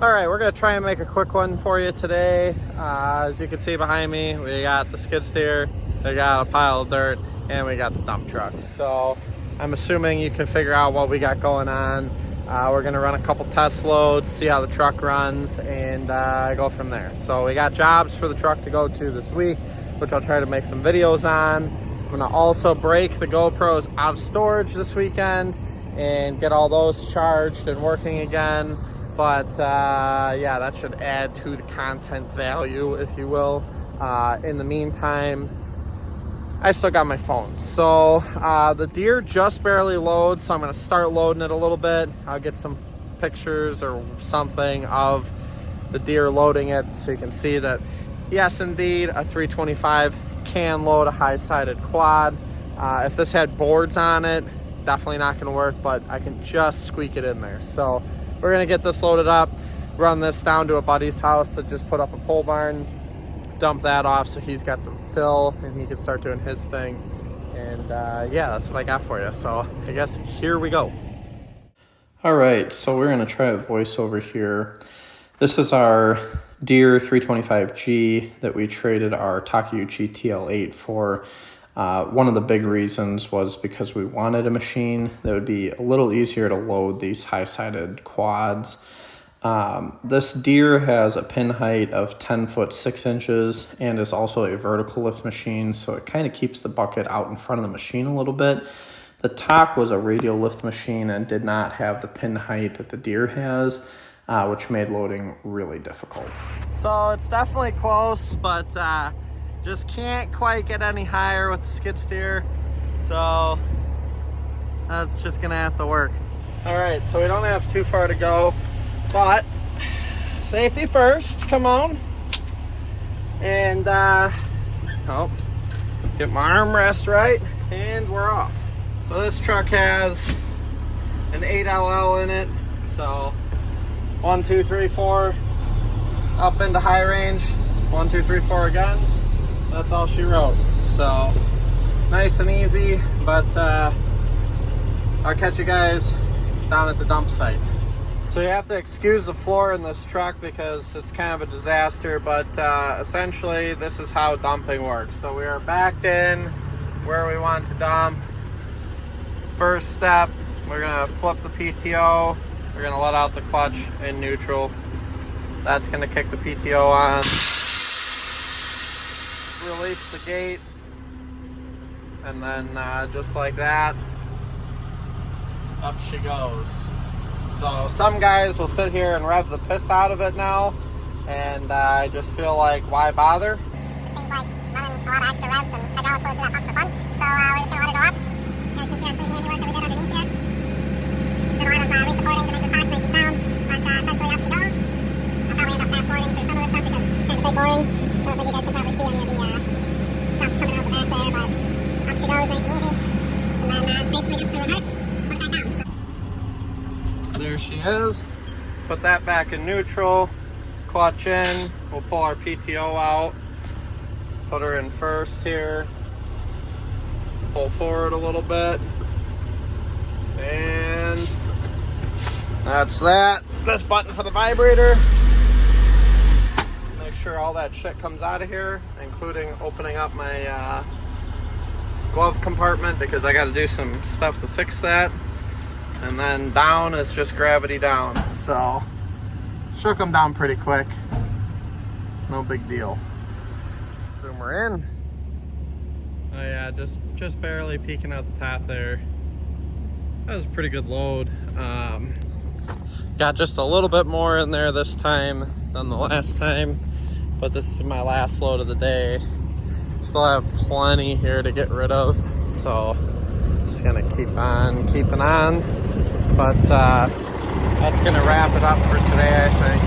All right, we're gonna try and make a quick one for you today. As you can see behind me, we got the skid steer, we got a pile of dirt, and we got the dump truck. So I'm assuming you can figure out what we got going on. We're gonna run a couple test loads, see how the truck runs, and go from there. So we got jobs for the truck to go to this week, which I'll try to make some videos on. I'm gonna also break the GoPros out of storage this weekend and get all those charged and working again. But yeah, that should add to the content value, if you will. In the meantime, I still got my phone. So the Deere just barely loads, so I'm gonna start loading it a little bit. I'll get some pictures or something of the Deere loading it so you can see that, yes, indeed, a 325 can load a high-sided quad. If this had boards on it, definitely not gonna work, but I can just squeak it in there. So we're gonna get this loaded up, run this down to a buddy's house that just put up a pole barn, dump that off so he's got some fill and he can start doing his thing. And yeah, that's what I got for you. So I guess here we go. All right, so we're gonna try a voiceover here. This is our Deere 325G that we traded our Takeuchi TL8 for. One of the big reasons was because we wanted a machine that would be a little easier to load these high-sided quads. This Deere has a pin height of 10 foot 6 inches and is also a vertical lift machine, so it kind of keeps the bucket out in front of the machine a little bit. The Tak was a radial lift machine and did not have the pin height that the Deere has, which made loading really difficult. So it's definitely close, but just can't quite get any higher with the skid steer, so that's just gonna have to work. All right, so we don't have too far to go, but safety first, come on. And oh, get my armrest right, and we're off. So this truck has an 8LL in it, so 1, 2, 3, 4, up into high range, 1, 2, 3, 4 again. That's all she wrote. So nice and easy, but I'll catch you guys down at the dump site. So you have to excuse the floor in this truck because it's kind of a disaster, but essentially this is how dumping works. So we are backed in where we want to dump. First step, we're gonna flip the PTO. We're gonna let out the clutch in neutral. That's gonna kick the PTO on. Release the gate, and then just like that, up she goes. So some guys will sit here and rev the piss out of it now, and I just feel like, why bother? It seems like running a lot of extra revs and hydraulic fluid through that pump for fun, so we're just going to let it go up. And since there's some handiwork that we did underneath here, did a lot of re-supporting to make this box nice and sound, but essentially up she goes. I'll probably end up fast forwarding through some of this stuff because it's kind of big boring. I don't think you guys can probably see any of the stuff coming out the back there, but up she goes, nice and easy. And then it's basically just the reverse, put it back down. So there she is. Put that back in neutral, clutch in. We'll pull our PTO out, put her in first here, pull forward a little bit, and that's that. This button for the vibrator. Make sure all that shit comes out of here, including opening up my glove compartment because I got to do some stuff to fix that. And then down is just gravity down. So shook them down pretty quick. No big deal. Zoom her in. Oh yeah, just barely peeking out the top there. That was a pretty good load. Got just a little bit more in there this time than the last time, but this is my last load of the day. Still have plenty here to get rid of, so just gonna keep on keeping on. But that's gonna wrap it up for today, I think.